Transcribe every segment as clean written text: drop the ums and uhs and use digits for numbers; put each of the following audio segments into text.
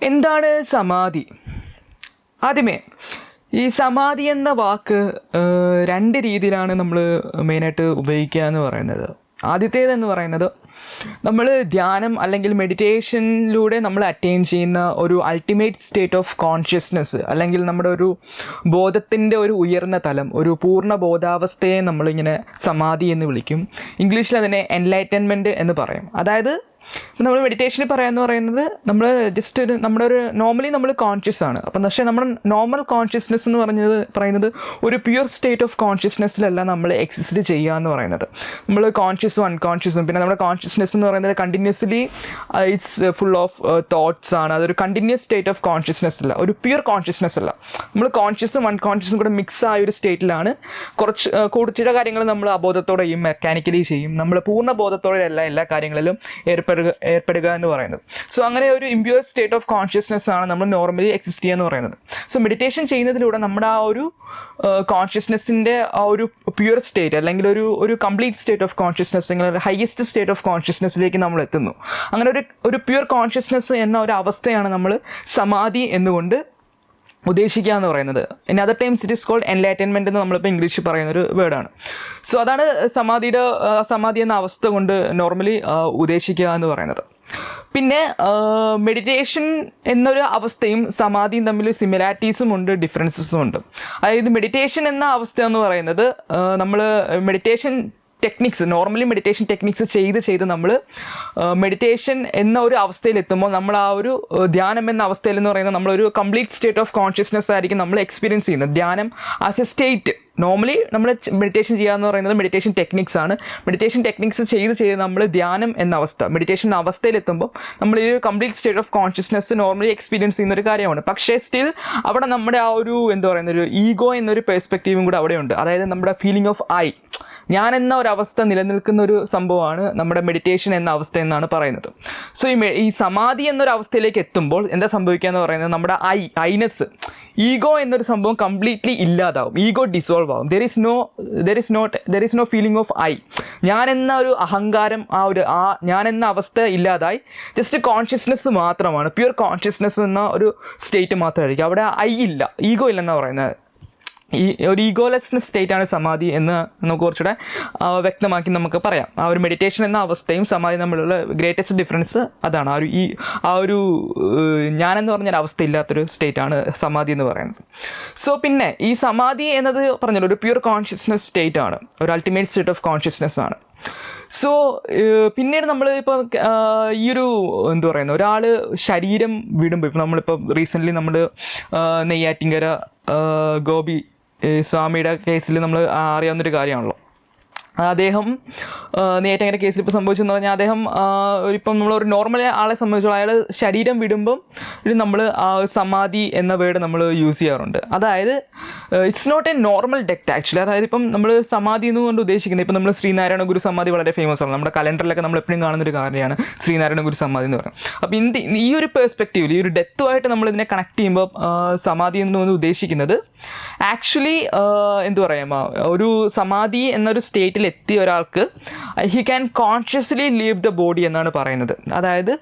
എന്താണ് സമാധി? ആദ്യമേ ഈ സമാധി എന്ന വാക്ക് രണ്ട് രീതിയിലാണ് നമ്മൾ മെയിനായിട്ട് ഉപയോഗിക്കുക എന്ന് പറയുന്നത്. ആദ്യത്തേതെന്ന് പറയുന്നത് നമ്മൾ ധ്യാനം അല്ലെങ്കിൽ മെഡിറ്റേഷനിലൂടെ നമ്മൾ അറ്റൈൻ ചെയ്യുന്ന ഒരു അൾട്ടിമേറ്റ് സ്റ്റേറ്റ് ഓഫ് കോൺഷ്യസ്നെസ്, അല്ലെങ്കിൽ നമ്മുടെ ഒരു ബോധത്തിൻ്റെ ഒരു ഉയർന്ന തലം, ഒരു പൂർണ്ണ ബോധാവസ്ഥയെ നമ്മളിങ്ങനെ സമാധി എന്ന് വിളിക്കും. ഇംഗ്ലീഷിൽ അതിനെ എൻലൈറ്റൻമെൻറ്റ് എന്ന് പറയും. അതായത് നമ്മൾ മെഡിറ്റേഷനിൽ പറയാമെന്ന് പറയുന്നത് നമ്മൾ ജസ്റ്റ് നമ്മുടെ ഒരു നോർമലി നമ്മൾ കോൺഷ്യസ് ആണ്. അപ്പം പക്ഷേ നമ്മുടെ നോർമൽ കോൺഷ്യസ്നെസ് എന്ന് പറയുന്നത് ഒരു പ്യുവർ സ്റ്റേറ്റ് ഓഫ് കോൺഷ്യസ്നെസ്സിലല്ല നമ്മൾ എക്സിസ്റ്റ് ചെയ്യുക എന്ന് പറയുന്നത്. നമ്മൾ കോൺഷ്യസും അൺകോൺഷ്യസും പിന്നെ നമ്മുടെ കോൺഷ്യസ്നെസ് എന്ന് പറയുന്നത് continuously it's full of thoughts ആണ്. അതൊരു കണ്ടിന്യൂസ് സ്റ്റേറ്റ് ഓഫ് കോൺഷ്യസ്നെസ് അല്ല, ഒരു പ്യുവർ കോൺഷ്യസ്നെസ് അല്ല. നമ്മൾ കോൺഷ്യസും അൺകോൺഷ്യസും കൂടെ മിക്സ് ആയ ഒരു സ്റ്റേറ്റിലാണ് ചില കാര്യങ്ങൾ നമ്മൾ അബോധത്തോടെ ചെയ്യും, മെക്കാനിക്കലി ചെയ്യും. നമ്മൾ പൂർണ്ണ ബോധത്തോടെ എല്ലാ കാര്യങ്ങളിലും ഏർപ്പെടുക എന്ന് പറയുന്നത്. സോ അങ്ങനെ ഒരു ഇംപ്യൂർ സ്റ്റേറ്റ് ഓഫ് കോൺഷ്യസ്നെസ് ആണ് നമ്മൾ നോർമലി എക്സിസ്റ്റ് ചെയ്യുക എന്ന് പറയുന്നത്. സോ മെഡിറ്റേഷൻ ചെയ്യുന്നതിലൂടെ നമ്മുടെ ആ ഒരു കോൺഷ്യസ്നെസ്സിൻ്റെ ആ ഒരു പ്യുവർ സ്റ്റേറ്റ് അല്ലെങ്കിൽ ഒരു കംപ്ലീറ്റ് സ്റ്റേറ്റ് ഓഫ് കോൺഷ്യസ്നെസ് അല്ലെങ്കിൽ ഹയസ്റ്റ് സ്റ്റേറ്റ് ഓഫ് കോൺഷ്യസ്നെസ്സിലേക്ക് നമ്മൾ എത്തുന്നു. അങ്ങനെ ഒരു പ്യുവർ കോൺഷ്യസ്നെസ് എന്ന ഒരു അവസ്ഥയാണ് നമ്മൾ സമാധി എന്നുകൊണ്ട് ഉദ്ദേശിക്കുക എന്ന് പറയുന്നത്. In other times it is called enlightenment എന്ന് നമ്മളിപ്പോൾ ഇംഗ്ലീഷിൽ പറയുന്നൊരു വേർഡാണ്. സോ അതാണ് സമാധി എന്ന അവസ്ഥ കൊണ്ട് നോർമലി ഉദ്ദേശിക്കുക എന്ന് പറയുന്നത്. പിന്നെ മെഡിറ്റേഷൻ എന്നൊരു അവസ്ഥയും സമാധിയും തമ്മിൽ സിമിലാരിറ്റീസും ഉണ്ട്, ഡിഫറൻസസും ഉണ്ട്. അതായത് മെഡിറ്റേഷൻ എന്ന അവസ്ഥ എന്ന് പറയുന്നത് നമ്മൾ മെഡിറ്റേഷൻ നോർമലി മെഡിറ്റേഷൻ ടെക്നിക്സ് ചെയ്ത് നമ്മൾ മെഡിറ്റേഷൻ എന്ന ഒരു അവസ്ഥയിലെത്തുമ്പോൾ നമ്മൾ ആ ഒരു ധ്യാനം എന്ന അവസ്ഥയിൽ എന്ന് പറയുന്നത് നമ്മളൊരു കംപ്ലീറ്റ് സ്റ്റേറ്റ് ഓഫ് കോൺഷ്യസ്നെസ് ആയിരിക്കും നമ്മൾ എക്സ്പീരിയൻസ് ചെയ്യുന്നത്. ധ്യാനം ആസ് എ സ്റ്റേറ്റ് നോർമലി നമ്മൾ മെഡിറ്റേഷൻ ചെയ്യുക എന്ന് പറയുന്നത് മെഡിറ്റേഷൻ ടെക്നിക്സ് ആണ്. മെഡിറ്റേഷൻ ടെക്നിക്സ് ചെയ്ത് നമ്മൾ ധ്യാനം എന്ന അവസ്ഥ മെഡിറ്റേഷൻ അവസ്ഥയിലെത്തുമ്പോൾ നമ്മൾ ഈ ഒരു complete state of consciousness normally experience ചെയ്യുന്ന ഒരു കാര്യമാണ്. പക്ഷേ സ്റ്റിൽ അവിടെ നമ്മുടെ ആ ഒരു ഒരു ഈഗോ എന്നൊരു പെർസ്പെക്റ്റീവും കൂടെ അവിടെയുണ്ട്. അതായത് നമ്മുടെ ഫീലിംഗ് ഓഫ് ഞാൻ എന്ന ഒരു അവസ്ഥ നിലനിൽക്കുന്ന ഒരു സംഭവമാണ് നമ്മുടെ മെഡിറ്റേഷൻ എന്ന അവസ്ഥ എന്നാണ് പറയുന്നത്. സോ ഈ സമാധി എന്നൊരു അവസ്ഥയിലേക്ക് എത്തുമ്പോൾ എന്താ സംഭവിക്കുക എന്ന് പറയുന്നത് നമ്മുടെ ഐനെസ്, ഈഗോ എന്നൊരു സംഭവം കംപ്ലീറ്റ്ലി ഇല്ലാതാവും. ഈഗോ ഡിസോൾവ് ആവും. There is no feeling of ഞാൻ എന്ന ഒരു അഹങ്കാരം, ഞാൻ എന്ന അവസ്ഥ ഇല്ലാതായി ജസ്റ്റ് കോൺഷ്യസ്നെസ് മാത്രമാണ്, പ്യുവർ കോൺഷ്യസ്നെസ് എന്ന ഒരു സ്റ്റേറ്റ് മാത്രമായിരിക്കും. അവിടെ ഇല്ല, ഈഗോ ഇല്ലെന്നാണ് പറയുന്നത്. ഈ ഒരു ഈഗോലെസ്നെസ് സ്റ്റേറ്റാണ് സമാധി എന്ന് നമുക്ക് കുറച്ചുകൂടെ വ്യക്തമാക്കി നമുക്ക് പറയാം. ആ ഒരു മെഡിറ്റേഷൻ എന്ന അവസ്ഥയും സമാധി തമ്മിലുള്ള ഗ്രേറ്റസ്റ്റ് ഡിഫറൻസ് അതാണ്. ആ ഒരു ഞാനെന്ന് പറഞ്ഞൊരു അവസ്ഥ ഇല്ലാത്തൊരു സ്റ്റേറ്റാണ് സമാധി എന്ന് പറയുന്നത്. സോ പിന്നെ ഈ സമാധി എന്നത് പറഞ്ഞല്ലോ ഒരു പ്യുവർ കോൺഷ്യസ്നെസ് സ്റ്റേറ്റ് ആണ്, ഒരു അൾട്ടിമേറ്റ് സ്റ്റേറ്റ് ഓഫ് കോൺഷ്യസ്നെസ് ആണ്. സോ പിന്നീട് നമ്മൾ ഇപ്പോൾ ഈ ഒരു ഒരാൾ ശരീരം വിടുമ്പോൾ, ഇപ്പോൾ നമ്മളിപ്പോൾ റീസെൻ്റ്ലി നമ്മൾ നെയ്യാറ്റിൻകര ഗോപി സ്വാമിയുടെ കേസിൽ നമ്മൾ അറിയാവുന്നൊരു കാര്യമാണല്ലോ. അദ്ദേഹം നെയ്യാറ്റിൻകര കേസിൽ ഇപ്പോൾ സംഭവിച്ചെന്ന് പറഞ്ഞാൽ അദ്ദേഹം ഇപ്പം നമ്മളൊരു നോർമൽ ആളെ സംബന്ധിച്ചോളം അയാൾ ശരീരം വിടുമ്പം നമ്മൾ സമാധി എന്ന വേർഡ് നമ്മൾ യൂസ് ചെയ്യാറുണ്ട്. അതായത് it's not a normal death actually. അതായത് ഇപ്പം നമ്മൾ സമാധി എന്നുകൊണ്ട് ഉദ്ദേശിക്കുന്നത് ഇപ്പം നമ്മൾ ശ്രീനാരായണ ഗുരു സമാധി വളരെ ഫേമസ് ആണ്. നമ്മുടെ കലണ്ടറിലൊക്കെ നമ്മൾ എപ്പോഴും കാണുന്നൊരു കാര്യമാണ് ശ്രീനാരായണ ഗുരു സമാധി എന്ന് പറയുന്നത്. അപ്പോൾ ഈ ഒരു പെർസ്പെക്റ്റീവിൽ ഈ ഒരു ഡെത്തുമായിട്ട് നമ്മളിതിനെ കണക്ട് ചെയ്യുമ്പോൾ സമാധി എന്ന് ഉദ്ദേശിക്കുന്നത് ആക്ച്വലി ഒരു സമാധി എന്നൊരു സ്റ്റേറ്റിൽ എത്തിയ ഒരാൾക്ക് he can consciously leave the body എന്നാണ് പറയുന്നത്. അതായത്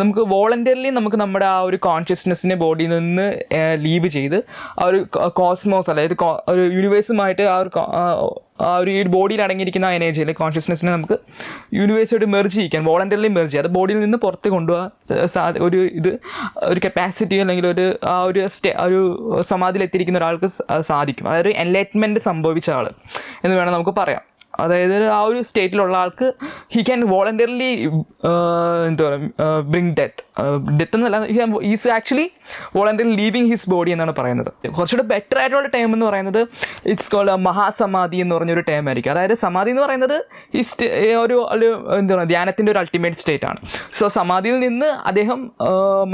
നമുക്ക് വോളണ്ടറിലി നമുക്ക് നമ്മുടെ ആ ഒരു കോൺഷ്യസ്നെസ്സിനെ ബോഡിയിൽ നിന്ന് ലീവ് ചെയ്ത് ആ ഒരു കോസ്മോസ് അതായത് ഒരു യൂണിവേഴ്സുമായിട്ട് ആ ഒരു ഈ ബോഡിയിൽ അടങ്ങിയിരിക്കുന്ന ആ എനർജി അല്ലെങ്കിൽ കോൺഷ്യസ്നെസ്സിനെ നമുക്ക് യൂണിവേഴ്സായിട്ട് മെർജ് ചെയ്യിക്കാൻ, വോളണ്ടറിലി മെർജ് ചെയ്യുക, അത് ബോഡിയിൽ നിന്ന് പുറത്ത് കൊണ്ടുപോകാൻ ഒരു കപ്പാസിറ്റി അല്ലെങ്കിൽ ഒരു സമാധിയിലെത്തിയിരിക്കുന്ന ഒരാൾക്ക് സാധിക്കും. അതായത് എൻലൈറ്റ്മെൻറ്റ് സംഭവിച്ച ആൾ എന്ന് വേണം നമുക്ക് പറയാം. അതായത് ആ ഒരു സ്റ്റേറ്റിലുള്ള ആൾക്ക് he can voluntarily bring death എന്നല്ല, is actually voluntary leaving his body എന്നാണ് പറയുന്നത്. കുറച്ചുകൂടെ ബെറ്റർ ആയിട്ടുള്ള ടേം എന്ന് പറയുന്നത് ഇറ്റ്സ് കോൾഡ് മഹാസമാധി എന്ന് പറഞ്ഞൊരു ടേം ആയിരിക്കും. അതായത് സമാധി എന്ന് പറയുന്നത് ധ്യാനത്തിൻ്റെ ഒരു അൾട്ടിമേറ്റ് സ്റ്റേറ്റ് ആണ്. സോ സമാധിയിൽ നിന്ന് അദ്ദേഹം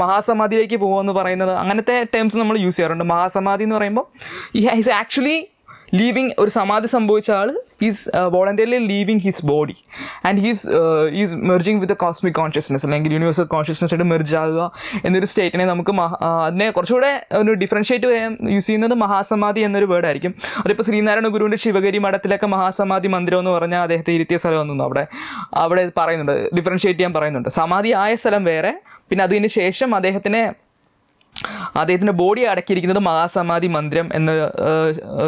മഹാസമാധിയിലേക്ക് പോകുമെന്ന് പറയുന്നത് അങ്ങനത്തെ ടേംസ് നമ്മൾ യൂസ് ചെയ്യാറുണ്ട്. മഹാസമാധി എന്ന് പറയുമ്പോൾ ഈസ് ആക്ച്വലി ലീവിങ്, ഒരു സമാധി സംഭവിച്ച ആൾ is voluntarily leaving his body and is merging with cosmic consciousness അല്ലെങ്കിൽ യൂണിവേഴ്സൽ കോൺഷ്യസ്നെസ് ആയിട്ട് മെർജ് ആകുക എന്നൊരു സ്റ്റേറ്റിനെ നമുക്ക് അതിനെ കുറച്ചുകൂടെ ഒരു ഡിഫറൻഷ്യേറ്റ് ചെയ്യാൻ യൂസ് ചെയ്യുന്നത് മഹാസമാധി എന്നൊരു വേർഡ് ആയിരിക്കും. അതിപ്പോൾ ശ്രീനാരായണ ഗുരുവിൻ്റെ ശിവഗിരി മഠത്തിലൊക്കെ മഹാസമാധി മന്ദിരം എന്ന് പറഞ്ഞാൽ അദ്ദേഹത്തെ ഇരുത്തിയ സ്ഥലമൊന്നും അവിടെ പറയുന്നുണ്ട്, ഡിഫറൻഷ്യേറ്റ് ചെയ്യാൻ പറയുന്നുണ്ട്. സമാധി ആയ സ്ഥലം വേറെ, പിന്നെ അതിന് ശേഷം അദ്ദേഹത്തിനെ അദ്ദേഹത്തിൻ്റെ ബോഡി അടക്കിയിരിക്കുന്നത് മഹാസമാധി മന്ദിരം എന്ന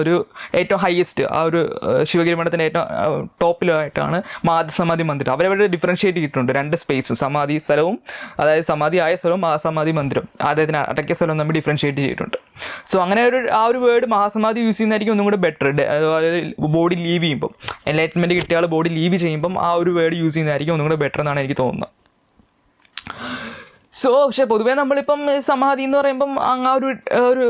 ഒരു ഏറ്റവും ഹയസ്റ്റ് ആ ഒരു ശിവഗിരി മഠത്തിൻ്റെ ഏറ്റവും ടോപ്പിലായിട്ടാണ് മഹാസമാധി മന്ദിരം. അവരവിടെ ഡിഫറൻഷ്യേറ്റ് ചെയ്തിട്ടുണ്ട് 2 സ്പേസ്, സമാധി സ്ഥലവും അതായത് സമാധി ആയ സ്ഥലവും മഹാസമാധി മന്ദിരം അദ്ദേഹത്തിന് അടക്കിയ സ്ഥലവും നമ്മൾ ഡിഫറൻഷ്യേറ്റ് ചെയ്തിട്ടുണ്ട്. സോ അങ്ങനെ ആ ഒരു വേർഡ് മഹാസമാധി യൂസ് ചെയ്യുന്നതായിരിക്കും ഒന്നും കൂടെ ബെറ്റർ. ബോഡി ലീവ് ചെയ്യുമ്പം എൻലൈറ്റ്മെൻറ്റ് കിട്ടിയ ആൾ ബോഡി ലീവ് ചെയ്യുമ്പം ആ ഒരു വേർഡ് യൂസ് ചെയ്യുന്നതായിരിക്കും ഒന്നും കൂടെ ബെറ്റർ എന്നാണ് എനിക്ക് തോന്നുന്നത്. സോ പക്ഷേ പൊതുവേ നമ്മളിപ്പം സമാധി എന്ന് പറയുമ്പം ആ ഒരു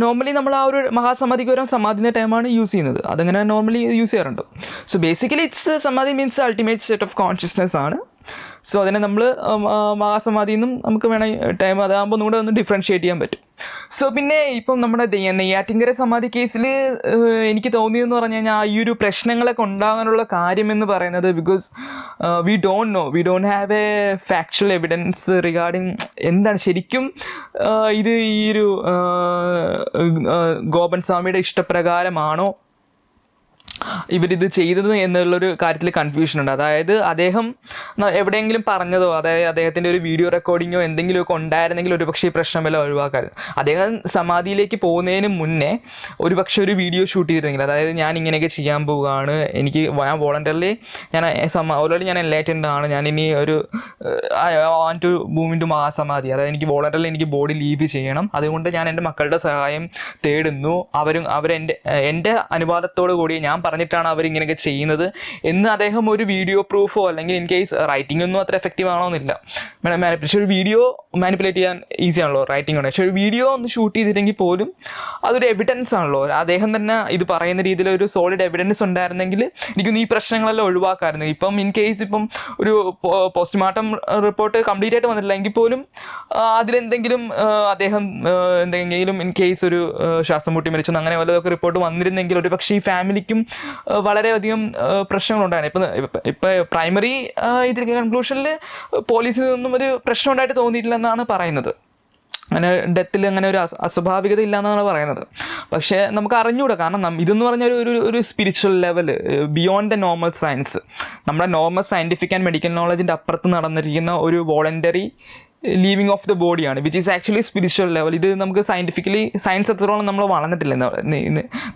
നോർമലി നമ്മൾ ആ ഒരു മഹാസമാധിക്ക് വരാൻ സമാധിൻ്റെ ടൈമാണ് യൂസ് ചെയ്യുന്നത്. അതങ്ങനെ നോർമലി യൂസ് ചെയ്യാറുണ്ട്. സോ ബേസിക്കലി സമാധി means ultimate state of consciousness ആണ്. സോ അതിനെ നമ്മൾ മഹാസമാധി എന്നും നമുക്ക് വേണമെങ്കിൽ ടൈം അതാകുമ്പോൾ ഒന്നും കൂടെ ഒന്ന് ഡിഫറൻഷ്യേറ്റ് ചെയ്യാൻ പറ്റും. സോ പിന്നെ ഇപ്പം നമ്മുടെ നെയ്യാറ്റിൻകര സമാധി കേസിൽ എനിക്ക് തോന്നിയതെന്ന് പറഞ്ഞു കഴിഞ്ഞാൽ ഈ ഒരു പ്രശ്നങ്ങളൊക്കെ ഉണ്ടാകാനുള്ള കാര്യമെന്ന് പറയുന്നത് because we don't have A factual evidence regarding എന്താണ് ശരിക്കും ഇത് ഈ ഒരു ഗോപൻ സ്വാമിയുടെ ഇഷ്ടപ്രകാരമാണോ ഇവരിത് ചെയ്തത് എന്നുള്ളൊരു കാര്യത്തിൽ കൺഫ്യൂഷൻ ഉണ്ട്. അതായത് അദ്ദേഹം എവിടെയെങ്കിലും പറഞ്ഞതോ അതായത് അദ്ദേഹത്തിൻ്റെ ഒരു വീഡിയോ റെക്കോർഡിങ്ങോ എന്തെങ്കിലുമൊക്കെ ഉണ്ടായിരുന്നെങ്കിൽ ഒരുപക്ഷെ ഈ പ്രശ്നമെല്ലാം ഒഴിവാക്കാമായിരുന്നു. അദ്ദേഹം സമാധിയിലേക്ക് പോകുന്നതിന് മുന്നേ ഒരുപക്ഷെ ഒരു വീഡിയോ ഷൂട്ട് ചെയ്തിരുന്നെങ്കിൽ, അതായത് ഞാൻ ഇങ്ങനെയൊക്കെ ചെയ്യാൻ പോവുകയാണ്, ഞാൻ വോളണ്ടറിലി ഓൾറെഡി ഞാൻ എൻലൈറ്റൻഡ് ആണ്, ഞാൻ ഇനി ഒരു want to move in to മഹാസമാധി, അതായത് എനിക്ക് വോളണ്ടറിലി എനിക്ക് ബോഡി ലീവ് ചെയ്യണം, അതുകൊണ്ട് ഞാൻ എൻ്റെ മക്കളുടെ സഹായം തേടുന്നു, എൻ്റെ അനുവാദത്തോടു കൂടി ഞാൻ പറഞ്ഞിട്ടാണ് അവരിങ്ങനെയൊക്കെ ചെയ്യുന്നത് എന്ന് അദ്ദേഹം ഒരു വീഡിയോ പ്രൂഫോ അല്ലെങ്കിൽ ഇൻ കേസ് റൈറ്റിംഗ് ഒന്നും അത്ര എഫക്റ്റീവ് ആണോന്നില്ല. പക്ഷേ ഒരു വീഡിയോ മാനിപ്പുലേറ്റ് ചെയ്യാൻ ഈസി ആണല്ലോ റൈറ്റിംഗ് ആണ്. പക്ഷേ ഒരു വീഡിയോ ഒന്ന് ഷൂട്ട് ചെയ്തിട്ടെങ്കിൽ പോലും അതൊരു എവിഡൻസ് ആണല്ലോ. അദ്ദേഹം തന്നെ ഇത് പറയുന്ന രീതിയിൽ ഒരു സോളിഡ് എവിഡൻസ് ഉണ്ടായിരുന്നെങ്കിൽ എനിക്കൊന്ന് ഈ പ്രശ്നങ്ങളെല്ലാം ഒഴിവാക്കാമായിരുന്നു. ഇപ്പം ഇൻ കേസ് ഇപ്പം ഒരു പോസ്റ്റ്മോർട്ടം റിപ്പോർട്ട് കംപ്ലീറ്റ് ആയിട്ട് വന്നിട്ടില്ല എങ്കിൽ പോലും അതിലെന്തെങ്കിലും അദ്ദേഹം എന്തെങ്കിലും ഇൻ കേസ് ഒരു ശ്വാസം മുട്ടി മരിച്ചെന്ന് അങ്ങനെ വല്ലതൊക്കെ റിപ്പോർട്ട് വന്നിരുന്നെങ്കിൽ ഒരു പക്ഷേ ഈ ഫാമിലിക്കും വളരെയധികം പ്രശ്നങ്ങളുണ്ടായിരുന്നു. ഇപ്പം പ്രൈമറി ഇതിൽ കൺക്ലൂഷനിൽ പോലീസിൽ നിന്നും ഒരു പ്രശ്നം ഉണ്ടായിട്ട് തോന്നിയിട്ടില്ലെന്നാണ് പറയുന്നത്. അങ്ങനെ ഡെത്തിൽ അങ്ങനെ ഒരു അസ്വാഭാവികത ഇല്ല എന്നാണ് പറയുന്നത്. പക്ഷേ നമുക്ക് അറിഞ്ഞുകൂടാ, കാരണം ഇതെന്ന് പറഞ്ഞ ഒരു spiritual level beyond the normal science, നമ്മുടെ നോർമൽ സയൻറ്റിഫിക് ആൻഡ് മെഡിക്കൽ നോളജിൻ്റെ അപ്പുറത്ത് നടന്നിരിക്കുന്ന ഒരു വോളണ്ടറി ലീവിങ് ഓഫ് ദ ബോഡിയാണ് which is actually spiritual level. ഇത് നമുക്ക് സയൻസ് എത്രത്തോളം നമ്മൾ വളർന്നിട്ടില്ല,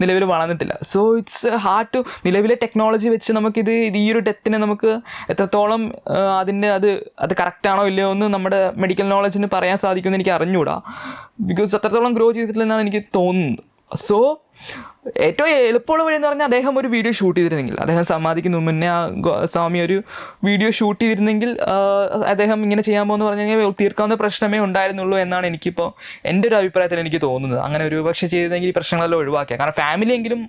നിലവിൽ വളർന്നിട്ടില്ല. സോ ഇറ്റ്സ് ഹാർഡ് ടു നിലവിലെ ടെക്നോളജി വെച്ച് നമുക്കിത് ഈ ഒരു ഡെത്തിനെ നമുക്ക് എത്രത്തോളം അത് കറക്റ്റാണോ ഇല്ലയോ എന്ന് നമ്മുടെ മെഡിക്കൽ നോളജിന് പറയാൻ സാധിക്കുമെന്ന് എനിക്ക് അറിഞ്ഞുകൂടാ, ബിക്കോസ് അത്രത്തോളം ഗ്രോ ചെയ്തിട്ടില്ലെന്നാണ് എനിക്ക് തോന്നുന്നത്. സോ ഏറ്റവും എളുപ്പമുള്ള വഴി എന്ന് പറഞ്ഞാൽ അദ്ദേഹം ഒരു വീഡിയോ ഷൂട്ട് ചെയ്തിരുന്നെങ്കിൽ, അദ്ദേഹം സമാധിക്കുന്ന മുന്നേ ആ സ്വാമി ഒരു വീഡിയോ ഷൂട്ട് ചെയ്തിരുന്നെങ്കിൽ അദ്ദേഹം ഇങ്ങനെ ചെയ്യാൻ പോകുന്ന പറഞ്ഞു കഴിഞ്ഞാൽ തീർക്കാവുന്ന പ്രശ്നമേ ഉണ്ടായിരുന്നുള്ളൂ എന്നാണ് എനിക്കിപ്പോൾ എൻ്റെ ഒരു അഭിപ്രായത്തിൽ എനിക്ക് തോന്നുന്നത്. അങ്ങനെ ഒരു പക്ഷേ ചെയ്തിരുന്നെങ്കിൽ ഈ പ്രശ്നങ്ങളെല്ലാം ഒഴിവാക്കിയ, കാരണം ഫാമിലിയെങ്കിലും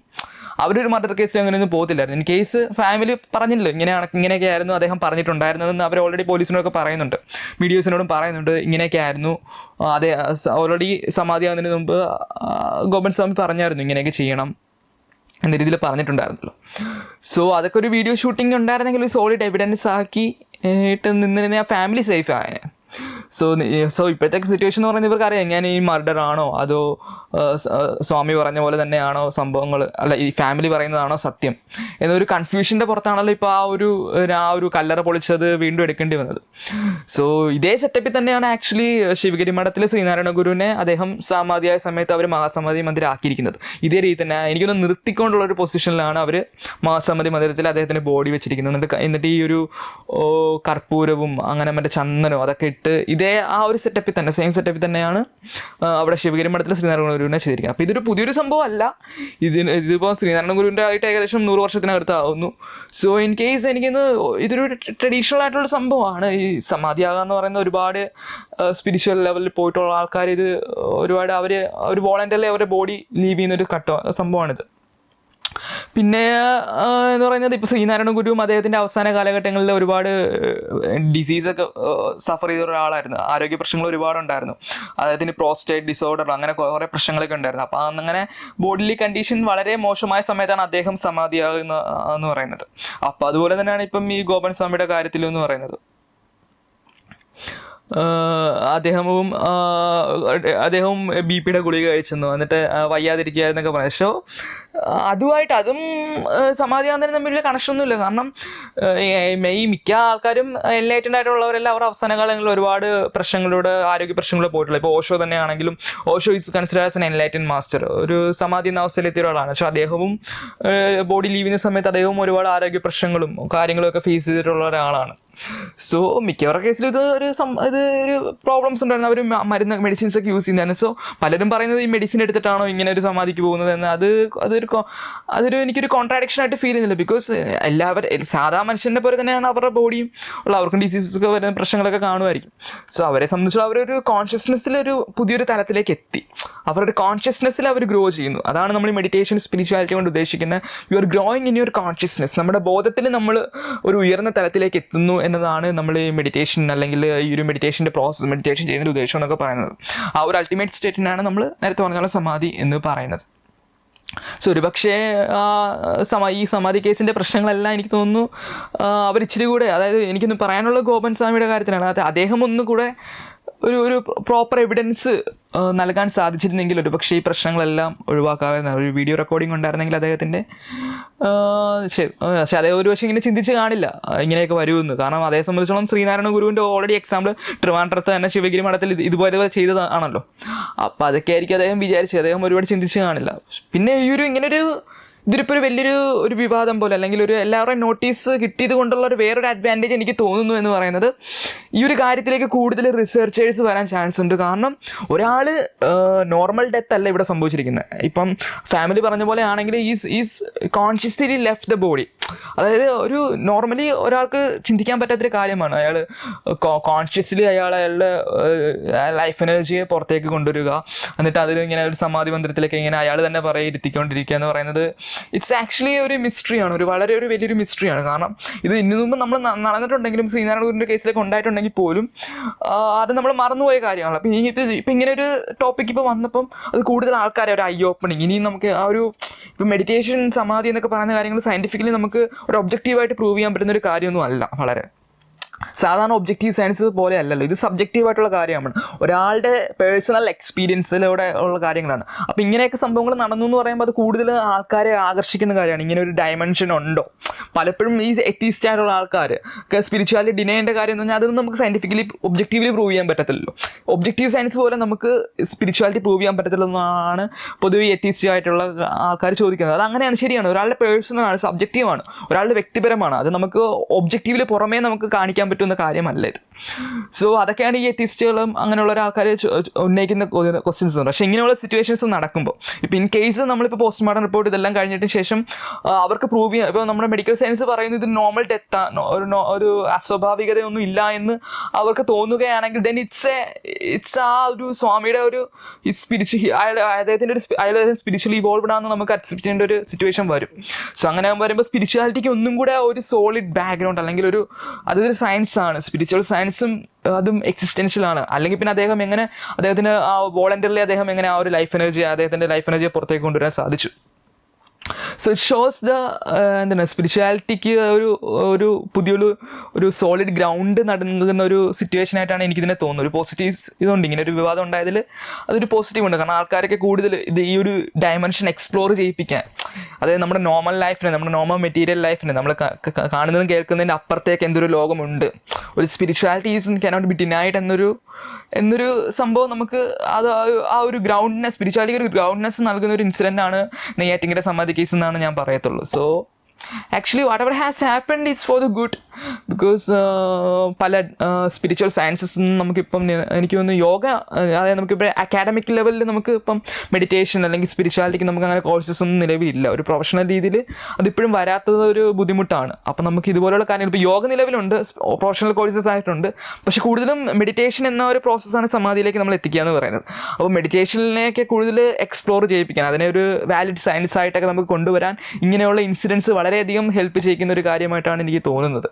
അവരൊരു മർഡർ കേസിൽ അങ്ങനെയൊന്നും പോകത്തില്ലായിരുന്നു. ഇൻ കേസ് ഫാമിലി പറഞ്ഞില്ലല്ലോ ഇങ്ങനെയൊക്കെ ആയിരുന്നു അദ്ദേഹം പറഞ്ഞിട്ടുണ്ടായിരുന്നതെന്ന് അവർ ഓൾറെഡി പോലീസിനോടൊക്കെ പറയുന്നുണ്ട്, മീഡിയസിനോടും പറയുന്നുണ്ട്, ഇങ്ങനെയൊക്കെ ആയിരുന്നു. അതെ, ഓൾറെഡി സമാധിയാകുന്നതിന് മുമ്പ് ഗോപൻ സ്വാമി പറഞ്ഞായിരുന്നു ഇങ്ങനെയൊക്കെ ചെയ്യണം എന്ന രീതിയിൽ പറഞ്ഞിട്ടുണ്ടായിരുന്നല്ലോ. സോ അതൊക്കെ ഒരു വീഡിയോ ഷൂട്ടിംഗ് ഉണ്ടായിരുന്നെങ്കിൽ ഒരു സോളിഡ് എവിഡൻസ് ആക്കി നിന്നിരുന്ന ആ ഫാമിലി സേഫ് ആയനെ. സോ ഇപ്പോഴത്തെ സിറ്റുവേഷൻ എന്ന് പറയുന്നത് ഇവർക്ക് അറിയാം ഞാൻ ഈ മർഡർ ആണോ അതോ സ്വാമി പറഞ്ഞ പോലെ തന്നെയാണോ സംഭവങ്ങൾ, അല്ല ഈ ഫാമിലി പറയുന്നതാണോ സത്യം എന്നൊരു കൺഫ്യൂഷൻ്റെ പുറത്താണല്ലോ ഇപ്പോൾ ആ ഒരു കല്ലറ പൊളിച്ചത് വീണ്ടും എടുക്കേണ്ടി വന്നത്. സോ ഇതേ സെറ്റപ്പിൽ തന്നെയാണ് ആക്ച്വലി ശിവഗിരി മഠത്തിൽ ശ്രീനാരായണ ഗുരുവിനെ അദ്ദേഹം സമാധിയായ സമയത്ത് അവർ മഹാസമാധി മന്ദിരം ആക്കിയിരിക്കുന്നത്. ഇതേ രീതി തന്നെ എനിക്കൊന്ന് നിർത്തിക്കൊണ്ടുള്ള ഒരു പൊസിഷനിലാണ് അവർ മഹാസമാധി മന്ദിരത്തിൽ അദ്ദേഹത്തിൻ്റെ ബോഡി വെച്ചിരിക്കുന്നത്. എന്നിട്ട് ഈ ഒരു കർപ്പൂരവും അങ്ങനെ മറ്റേ ചന്ദനവും അതൊക്കെ ഇട്ട് ഇതേ ആ ഒരു സെറ്റപ്പിൽ തന്നെ സെയിം സെറ്റപ്പിൽ തന്നെയാണ് അവിടെ ശിവഗിരി മഠത്തിൽ ശ്രീനാരായണ ഗുരുവിനെ ചെയ്തിരിക്കുന്നത്. അപ്പോൾ ഇതൊരു പുതിയൊരു സംഭവം അല്ല, ഇതിപ്പോൾ ശ്രീനാരായണ ഗുരുവിൻ്റെ ആയിട്ട് ഏകദേശം 100 വർഷത്തിനകത്താവുന്നു. സോ ഇൻ കേസ് എനിക്കിന്ന് ഇതൊരു ട്രഡീഷണൽ ആയിട്ടുള്ള സംഭവമാണ് ഈ സമാധിയാകുക എന്ന് പറയുന്ന. ഒരുപാട് സ്പിരിച്വൽ ലെവലിൽ പോയിട്ടുള്ള ആൾക്കാർ ഇത് ഒരുപാട് അവർ വോളണ്ടറിലി അവരുടെ ബോഡി ലീവ് ചെയ്യുന്നൊരു സംഭവമാണിത്. പിന്നെ എന്ന് പറയുന്നത് ഇപ്പോൾ ശ്രീനാരായണ ഗുരുവും അദ്ദേഹത്തിൻ്റെ അവസാന കാലഘട്ടങ്ങളിൽ ഒരുപാട് ഡിസീസൊക്കെ സഫർ ചെയ്ത ഒരാളായിരുന്നു. ആരോഗ്യ പ്രശ്നങ്ങൾ ഒരുപാടുണ്ടായിരുന്നു. അദ്ദേഹത്തിന് പ്രോസ്റ്റേറ്റ് ഡിസോർഡർ അങ്ങനെ കുറേ പ്രശ്നങ്ങളൊക്കെ ഉണ്ടായിരുന്നു. അപ്പോൾ അങ്ങനെ ബോഡിലി കണ്ടീഷൻ വളരെ മോശമായ സമയത്താണ് അദ്ദേഹം സമാധിയാകുന്ന എന്ന് പറയുന്നത്. അപ്പോൾ അതുപോലെ തന്നെയാണ് ഇപ്പം ഈ ഗോപൻ സ്വാമിയുടെ കാര്യത്തിൽ എന്ന് പറയുന്നത്. അദ്ദേഹവും BP-യുടെ ഗുളിക കഴിച്ചെന്നു, എന്നിട്ട് വയ്യാതിരിക്കുകയെന്നൊക്കെ പറഞ്ഞു. സോ അതും സമാധിയാന്തരം തമ്മിലുള്ള കണക്ഷനൊന്നുമില്ല. കാരണം ഈ മിക്ക ആൾക്കാരും എൻലൈറ്റൻഡ് ആയിട്ടുള്ളവരെല്ലാം അവർ അവസാന കാലങ്ങളിൽ ഒരുപാട് പ്രശ്നങ്ങളിലൂടെ, ആരോഗ്യ പ്രശ്നങ്ങളിലൂടെ പോയിട്ടുള്ളത്. ഇപ്പോൾ ഓഷോ തന്നെ ആണെങ്കിലും, Osho is consider as an enlightened master, ഒരു സമാധി എന്ന അവസ്ഥയിലെത്തിയ ഒരാളാണ്. പക്ഷെ അദ്ദേഹവും ബോഡി ലീവിന് സമയത്ത് അദ്ദേഹവും ഒരുപാട് ആരോഗ്യ പ്രശ്നങ്ങളും കാര്യങ്ങളും ഒക്കെ ഫേസ് ചെയ്തിട്ടുള്ള ഒരാളാണ്. സോ മിക്കവരുടെ കേസിലും ഇത് ഒരു പ്രോബ്ലംസ് ഉണ്ടായിരുന്നു. അവർ മെഡിസിൻസ് ഒക്കെ യൂസ് ചെയ്യുന്നതാണ്. സോ പലരും പറയുന്നത് ഈ മെഡിസിൻ എടുത്തിട്ടാണോ ഇങ്ങനെ ഒരു സമാധിക്ക് പോകുന്നത് എന്ന്. അതൊരു എനിക്കൊരു കോൺട്രാഡിക്ഷൻ ആയിട്ട് ഫീൽ ചെയ്യുന്നില്ല. ബിക്കോസ് സാധാ മനുഷ്യൻ്റെ പോലെ തന്നെയാണ് അവരുടെ ബോഡിയും ഉള്ള, അവർക്കും ഡിസീസസ് ഒക്കെ വരുന്ന പ്രശ്നങ്ങളൊക്കെ കാണുമായിരിക്കും. സോ അവരെ സംബന്ധിച്ചുള്ള അവരൊരു കോൺഷ്യസ്നെസ്സിലൊരു പുതിയൊരു തലത്തിലേക്ക് എത്തി, അവരുടെ കോൺഷ്യസ്നെസ്സിൽ അവർ ഗ്രോ ചെയ്യുന്നു. അതാണ് നമ്മൾ ഈ മെഡിറ്റേഷൻ സ്പിരിച്വാലിറ്റി കൊണ്ട് ഉദ്ദേശിക്കുന്നത്. You are growing in your consciousness. നമ്മുടെ ബോധത്തിൽ നമ്മൾ ഒരു ഉയർന്ന തലത്തിലേക്ക് എത്തുന്നു എന്നതാണ് നമ്മൾ ഈ മെഡിറ്റേഷൻ, അല്ലെങ്കിൽ ഈ ഒരു മെഡിറ്റേഷൻ്റെ പ്രോസസ്സ്, മെഡിറ്റേഷൻ ചെയ്യുന്നതിൻ്റെ ഉദ്ദേശം എന്നൊക്കെ പറയുന്നത്. ആ ഒരു അൾട്ടിമേറ്റ് സ്റ്റേറ്റിനാണ് നമ്മൾ നേരത്തെ പറഞ്ഞ സമാധി എന്ന് പറയുന്നത്. സോ ഒരുപക്ഷേ ഈ സമാധി കേസിൻ്റെ പ്രശ്നങ്ങളെല്ലാം എനിക്ക് തോന്നുന്നു അവരിച്ചിരി കൂടെ, അതായത് എനിക്കൊന്ന് പറയാനുള്ള ഗോപൻ സ്വാമിയുടെ കാര്യത്തിലാണ്. അദ്ദേഹം ഒന്നുകൂടെ ഒരു പ്രോപ്പർ എവിഡൻസ് നൽകാൻ സാധിച്ചിരുന്നെങ്കിൽ ഒരുപക്ഷെ ഈ പ്രശ്നങ്ങളെല്ലാം ഒഴിവാക്കാമായിരുന്നു. ഒരു വീഡിയോ റെക്കോർഡിംഗ് ഉണ്ടായിരുന്നെങ്കിൽ അദ്ദേഹത്തിൻ്റെ, പക്ഷേ അദ്ദേഹം ഒരു പക്ഷേ ഇങ്ങനെ ചിന്തിച്ച് കാണില്ല ഇങ്ങനെയൊക്കെ വരുമെന്ന്. കാരണം അതേ സംബന്ധിച്ചോളം ശ്രീനാരായണ ഗുരുവിൻ്റെ ഓൾറെഡി എക്സാമ്പിൾ ട്രിവാൻഡ്രത്ത് തന്നെ ശിവഗിരി മഠത്തിൽ ഇതുപോലെ ചെയ്തതാണല്ലോ. അപ്പോൾ അതൊക്കെ ആയിരിക്കും അദ്ദേഹം വിചാരിച്ചത്. അദ്ദേഹം ഒരുപാട് ചിന്തിച്ച് കാണില്ല. പിന്നെ ഇതിലിപ്പോൾ വലിയൊരു വിവാദം പോലെ, അല്ലെങ്കിൽ എല്ലാവരുടെയും നോട്ടീസ് കിട്ടിയത് കൊണ്ടുള്ള വേറൊരു അഡ്വാൻറ്റേജ് എനിക്ക് തോന്നുന്നു എന്ന് പറയുന്നത്, ഈ ഒരു കാര്യത്തിലേക്ക് കൂടുതൽ റിസർച്ചേഴ്സ് വരാൻ ചാൻസ് ഉണ്ട്. കാരണം ഒരാൾ നോർമൽ ഡെത്ത് അല്ല ഇവിടെ സംഭവിച്ചിരിക്കുന്നത്. ഇപ്പം ഫാമിലി പറഞ്ഞ പോലെ ആണെങ്കിൽ is consciously left the body. അതായത് ഒരു നോർമലി ഒരാൾക്ക് ചിന്തിക്കാൻ പറ്റാത്തൊരു കാര്യമാണ്. അയാൾ കോൺഷ്യസ്ലി അയാളുടെ ലൈഫ് എനർജിയെ പുറത്തേക്ക് കൊണ്ടുവരിക, എന്നിട്ട് അതിൽ ഇങ്ങനെ ഒരു സമാധി മന്ദിരത്തിലേക്ക് ഇങ്ങനെ അയാൾ തന്നെ ഇരുത്തിക്കൊണ്ടിരിക്കുക എന്ന് പറയുന്നത് ഇറ്റ്സ് ആക്ച്വലി ഒരു മിസ്റ്ററിയാണ്, ഒരു വലിയൊരു മിസ്റ്ററിയാണ്. കാരണം ഇത് ഇതിനു മുമ്പ് നമ്മൾ നടന്നിട്ടുണ്ടെങ്കിലും, ശ്രീനാരായണ ഗുരുവിൻ്റെ കേസിലേക്ക് ഉണ്ടായിട്ടുണ്ടെങ്കിൽ പോലും അത് നമ്മൾ മറന്നുപോയ കാര്യമാണല്ലോ. അപ്പം ഇപ്പം ഇങ്ങനെ ഒരു ടോപ്പിക്ക് ഇപ്പോൾ വന്നപ്പം അത് കൂടുതൽ ആൾക്കാരെ ഒരു ഐ ഓപ്പണിങ്. ഇനിയും നമുക്ക് ഇപ്പം മെഡിറ്റേഷൻ, സമാധി എന്നൊക്കെ പറയുന്ന കാര്യങ്ങൾ സയൻറ്റിഫിക്കലി നമുക്ക് ഒരു ഒബ്ജക്റ്റീവായിട്ട് പ്രൂവ് ചെയ്യാൻ പറ്റുന്ന ഒരു കാര്യമൊന്നും അല്ല. വളരെ സാധാരണ ഒബ്ജക്റ്റീവ് സയൻസ് പോലെ അല്ലല്ലോ, ഇത് സബ്ജക്റ്റീവായിട്ടുള്ള കാര്യമാണ്, ഒരാളുടെ പേഴ്സണൽ എക്സ്പീരിയൻസിലൂടെ ഉള്ള കാര്യങ്ങളാണ്. അപ്പോൾ ഇങ്ങനെയൊക്കെ സംഭവങ്ങൾ നടന്നു എന്ന് പറയുമ്പോൾ അത് കൂടുതൽ ആൾക്കാരെ ആകർഷിക്കുന്ന കാര്യമാണ്. ഇങ്ങനെ ഒരു ഡയമെൻഷൻ ഉണ്ടോ? പലപ്പോഴും ഈ എത്തീസ്റ്റ് ആയിട്ടുള്ള ആൾക്കാർ സ്പിരിച്വാലിറ്റി ഡിനൈ ചെയ്യേണ്ട കാര്യം എന്ന് പറഞ്ഞാൽ അതൊന്നും നമുക്ക് സയൻറ്റിഫിക്കലി ഒബ്ജക്റ്റീവ്ലി പ്രൂവ് ചെയ്യാൻ പറ്റത്തില്ലല്ലോ. ഒബ്ജക്റ്റീവ് സയൻസ് പോലെ നമുക്ക് സ്പിരിച്വാലിറ്റി പ്രൂവ് ചെയ്യാൻ പറ്റത്തില്ലെന്നാണ് പൊതുവെ എത്തീസ്റ്റ് ആയിട്ടുള്ള ആൾക്കാർ ചോദിക്കുന്നത്. അത് അങ്ങനെയാണ്, ശരിയാണ്. ഒരാളുടെ പേഴ്സണലാണ്, സബ്ജക്റ്റീവാണ്, ഒരാളുടെ വ്യക്തിപരമാണ്. അത് നമുക്ക് ഒബ്ജക്റ്റീവിൽ പുറമേ നമുക്ക് കാണിക്കാൻ പറ്റുന്ന കാര്യമല്ല ഇത്. സോ അതൊക്കെയാണ് ഈ എത്തിസ്റ്റുകളും അങ്ങനെയുള്ള ആൾക്കാർ ഉന്നയിക്കുന്ന ക്വസ്റ്റ്യൻസ്. പക്ഷേ ഇങ്ങനെയുള്ള സിറ്റുവേഷൻസ് നടക്കുമ്പോൾ, ഇപ്പോൾ ഇൻ കേസ് നമ്മളിപ്പോൾ പോസ്റ്റ്മോർട്ടം റിപ്പോർട്ട് ഇതെല്ലാം കഴിഞ്ഞിട്ട് ശേഷം അവർക്ക് പ്രൂവ് ചെയ്യാൻ, ഇപ്പോൾ നമ്മുടെ മെഡിക്കൽ സയൻസ് പറയുന്നത് ഇത് നോർമൽ ഡെത്താണ്, ഒരു അസ്വാഭാവികതയൊന്നും ഇല്ല എന്ന് അവർക്ക് തോന്നുകയാണെങ്കിൽ ദെൻ ഇറ്റ്സ് ആ ഒരു സ്വാമിയുടെ ഒരു അദ്ദേഹത്തിൻ്റെ സ്പിരിച്വലി ഇവോൾവ്ഡ് ആണെന്ന് നമുക്ക് അക്സെപ്റ്റ് ചെയ്യേണ്ട ഒരു സിറ്റുവേഷൻ വരും. സോ അങ്ങനെ വരുമ്പോൾ സ്പിരിച്വാലിറ്റിക്ക് ഒന്നും കൂടെ ഒരു സോളിഡ് ബാക്ക്ഗ്രൗണ്ട്, അല്ലെങ്കിൽ അതൊരു സയൻസ് ആണ്. സ്പിരിച്വൽ സയൻസും അതും എക്സിസ്റ്റൻഷ്യലാണ്. അല്ലെങ്കിൽ പിന്നെ അദ്ദേഹത്തിന് ആ വോളണ്ടറിലി അദ്ദേഹം എങ്ങനെ ആ ഒരു അദ്ദേഹത്തിൻ്റെ ലൈഫ് എനർജിയെ പുറത്തേക്ക് കൊണ്ടുവരാൻ സാധിച്ചു. സോ ഇറ്റ് ഷോസ് സ്പിരിച്വാലിറ്റിക്ക് ഒരു പുതിയൊരു സോളിഡ് ഗ്രൗണ്ട് നൽകുന്ന ഒരു സിറ്റുവേഷൻ ആയിട്ടാണ് എനിക്കിതിനെ തോന്നുന്നത്. ഒരു പോസിറ്റീവ്സ് ഇതുണ്ട്, ഇങ്ങനെ ഒരു വിവാദം ഉണ്ടായതിൽ അതൊരു പോസിറ്റീവ് ഉണ്ട്. കാരണം ആൾക്കാരൊക്കെ കൂടുതൽ ഈ ഒരു ഡയമെൻഷൻ എക്സ്പ്ലോർ ചെയ്യിപ്പിക്കാൻ, അതായത് നമ്മുടെ നോർമൽ ലൈഫിനെ, നമ്മുടെ നോർമൽ മെറ്റീരിയൽ ലൈഫിനെ, നമ്മൾ കാണുന്നതും കേൾക്കുന്നതിൻ്റെ അപ്പുറത്തേക്ക് എന്തൊരു ലോകമുണ്ട്, ഒരു spirituality is cannot be denied എന്നൊരു സംഭവം നമുക്ക് ആ ഒരു ഗ്രൗണ്ട്നെസ്, സ്പിരിച്വാലിറ്റി ഒരു ഗ്രൗണ്ട്നെസ് നൽകുന്ന ഒരു ഇൻസിഡൻ്റ് ആണ് നെയ്യാറ്റിൻകര സമാധി കേസ് എന്നാണ് ഞാൻ പറയത്തുള്ളൂ. So actually what ever has happened it's for the good. Because പല സ്പിരിച്വൽ സയൻസസ് നമുക്കിപ്പം എനിക്ക് തോന്നുന്നു യോഗ, അതായത് നമുക്കിപ്പോൾ അക്കാഡമിക് ലെവലിൽ നമുക്ക് ഇപ്പം മെഡിറ്റേഷൻ അല്ലെങ്കിൽ സ്പിരിച്വാലിറ്റിക്ക് നമുക്ക് അങ്ങനെ കോഴ്സസ് ഒന്നും നിലവിലില്ല. ഒരു പ്രൊഫഷണൽ രീതിയിൽ അതിപ്പോഴും വരാത്തത് ഒരു ബുദ്ധിമുട്ടാണ്. അപ്പം നമുക്ക് ഇതുപോലുള്ള കാര്യങ്ങൾ, ഇപ്പോൾ യോഗ നിലവിലുണ്ട്, പ്രൊഫഷണൽ കോഴ്സസ് ആയിട്ടുണ്ട്. പക്ഷെ കൂടുതലും മെഡിറ്റേഷൻ എന്ന ഒരു പ്രോസസ്സാണ് സമാധിയിലേക്ക് നമ്മൾ എത്തിക്കുക എന്ന് പറയുന്നത്. അപ്പോൾ മെഡിറ്റേഷനിലേക്ക് കൂടുതൽ എക്സ്പ്ലോർ ചെയ്യിപ്പിക്കാൻ, അതിനെ ഒരു വാലിഡ് സയൻസ് ആയിട്ടൊക്കെ നമുക്ക് കൊണ്ടുവരാൻ ഇങ്ങനെയുള്ള ഇൻസിഡൻസ് വളരെയധികം ഹെൽപ്പ് ചെയ്യുന്ന ഒരു കാര്യമായിട്ടാണ് എനിക്ക് തോന്നുന്നത്.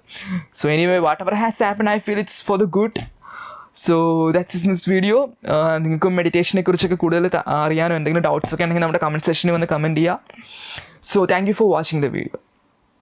So anyway, whatever has happened, I feel it's for the good. So that's this video. നിങ്ങൾക്ക് മെഡിറ്റേഷനെ കുറിച്ചൊക്കെ കൂടുതൽ അറിയാനോ എന്തെങ്കിലും ഡൗട്ട്സ് ഒക്കെ ഉണ്ടെങ്കിൽ നമ്മുടെ കമൻറ്റ് സെക്ഷനിൽ വന്ന് കമൻറ്റ് ചെയ്യുക. So thank you for watching the video.